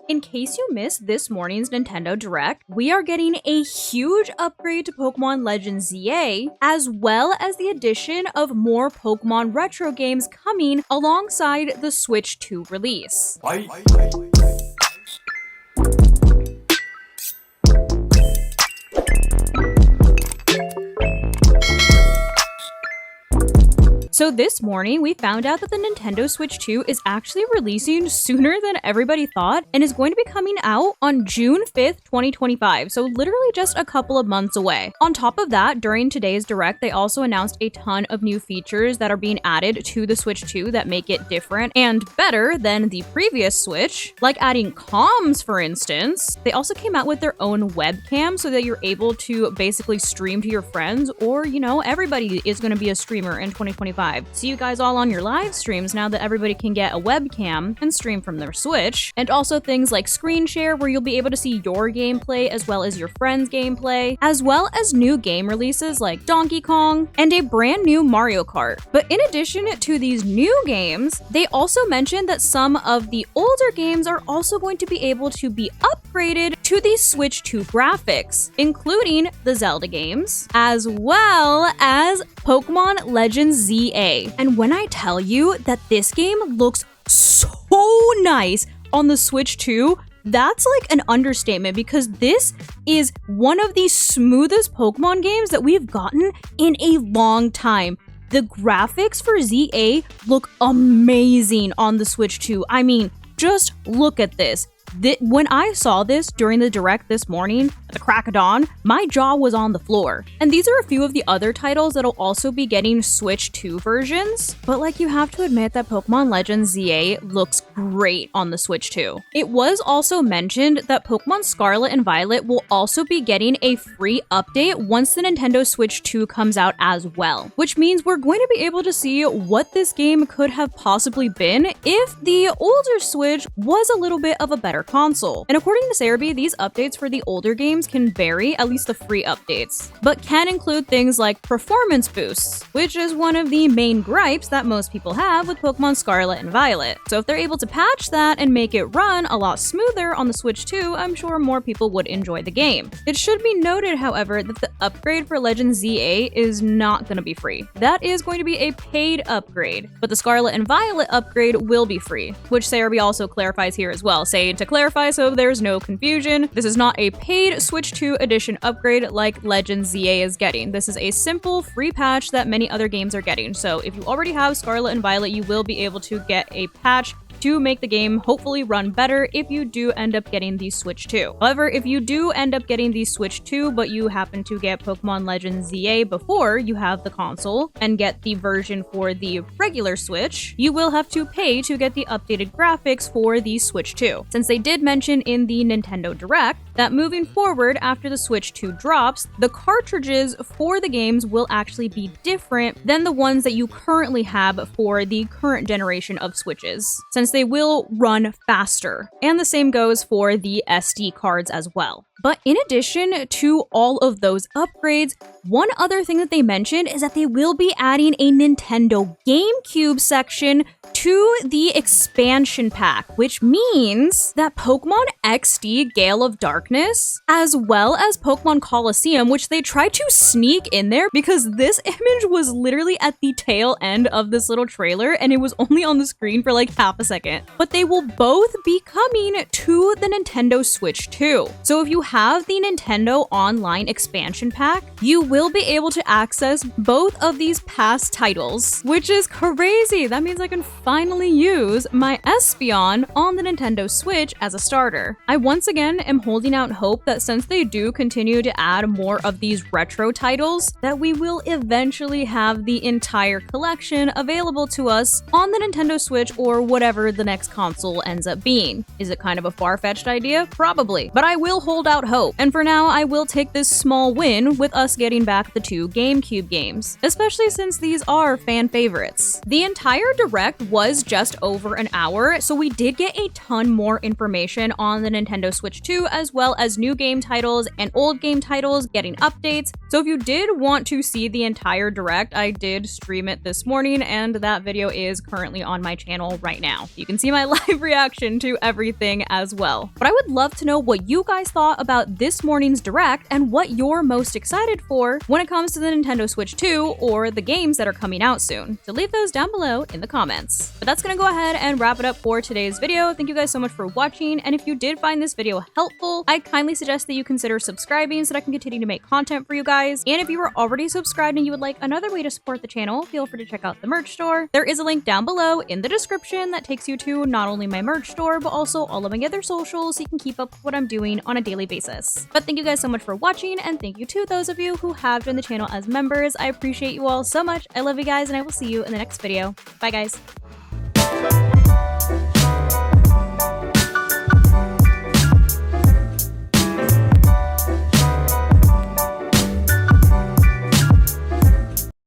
In case you missed this morning's Nintendo Direct, we are getting a huge upgrade to Pokemon Legends ZA, as well as the addition of more Pokemon retro games coming alongside the Switch 2 release. So this morning, we found out that the Nintendo Switch 2 is actually releasing sooner than everybody thought and is going to be coming out on June 5th, 2025, so literally just a couple of months away. On top of that, during today's Direct, they also announced a ton of new features that are being added to the Switch 2 that make it different and better than the previous Switch, like adding comms, for instance. They also came out with their own webcam so that you're able to basically stream to your friends, or, you know, everybody is going to be a streamer in 2025. See you guys all on your live streams now that everybody can get a webcam and stream from their Switch. And also things like screen share, where you'll be able to see your gameplay as well as your friends' gameplay, as well as new game releases like Donkey Kong and a brand new Mario Kart. But in addition to these new games, they also mentioned that some of the older games are also going to be able to be upgraded to the Switch 2 graphics, including the Zelda games, as well as Pokemon Legends ZA. And when I tell you that this game looks so nice on the Switch 2, that's like an understatement, because this is one of the smoothest Pokemon games that we've gotten in a long time. The graphics for ZA look amazing on the Switch 2. I mean, just look at this. When I saw this during the Direct this morning, at the crack of dawn, my jaw was on the floor. And these are a few of the other titles that'll also be getting Switch 2 versions, but like, you have to admit that Pokemon Legends ZA looks great on the Switch 2. It was also mentioned that Pokemon Scarlet and Violet will also be getting a free update once the Nintendo Switch 2 comes out as well, which means we're going to be able to see what this game could have possibly been if the older Switch was a little bit of a better console. And according to Cerebi, these updates for the older games can vary, at least the free updates, but can include things like performance boosts, which is one of the main gripes that most people have with Pokemon Scarlet and Violet. So if they're able to patch that and make it run a lot smoother on the Switch 2, I'm sure more people would enjoy the game. It should be noted, however, that the upgrade for Legends ZA is not going to be free. That is going to be a paid upgrade, but the Scarlet and Violet upgrade will be free, which Cerebi also clarifies here as well, saying, to clarify so there's no confusion, this is not a paid Switch 2 edition upgrade like Legends ZA is getting. This is a simple free patch that many other games are getting. So if you already have Scarlet and Violet, you will be able to get a patch to make the game hopefully run better if you do end up getting the Switch 2. However, if you do end up getting the Switch 2, but you happen to get Pokemon Legends ZA before you have the console and get the version for the regular Switch, you will have to pay to get the updated graphics for the Switch 2. Since they did mention in the Nintendo Direct that moving forward after the Switch 2 drops, the cartridges for the games will actually be different than the ones that you currently have for the current generation of Switches, since they will run faster. And the same goes for the SD cards as well. But in addition to all of those upgrades, one other thing that they mentioned is that they will be adding a Nintendo GameCube section to the expansion pack, which means that Pokemon XD Gale of Darkness, as well as Pokemon Colosseum, which they tried to sneak in there because this image was literally at the tail end of this little trailer and it was only on the screen for like half a second, but they will both be coming to the Nintendo Switch 2. So if you have the Nintendo Online expansion pack, you will be able to access both of these past titles, which is crazy. That means I can finally use my Espeon on the Nintendo Switch as a starter. I once again am holding out hope that since they do continue to add more of these retro titles, that we will eventually have the entire collection available to us on the Nintendo Switch or whatever the next console ends up being. Is it kind of a far-fetched idea? Probably, but I will hold out hope. And for now, I will take this small win with us getting back the 2 GameCube games, especially since these are fan favorites. The entire Direct was just over an hour, so we did get a ton more information on the Nintendo Switch 2, as well as new game titles and old game titles getting updates. So if you did want to see the entire Direct, I did stream it this morning, and that video is currently on my channel right now. You can see my live reaction to everything as well. But I would love to know what you guys thought about this morning's Direct and what you're most excited for when it comes to the Nintendo Switch 2 or the games that are coming out soon. So leave those down below in the comments. But that's gonna go ahead and wrap it up for today's video. Thank you guys so much for watching, and if you did find this video helpful, I kindly suggest that you consider subscribing so that I can continue to make content for you guys. And if you are already subscribed and you would like another way to support the channel, feel free to check out the merch store. There is a link down below in the description that takes you to not only my merch store, but also all of my other socials so you can keep up with what I'm doing on a daily basis. But thank you guys so much for watching, and thank you to those of you who have joined the channel as members. I appreciate you all so much. I love you guys, and I will see you in the next video. Bye guys.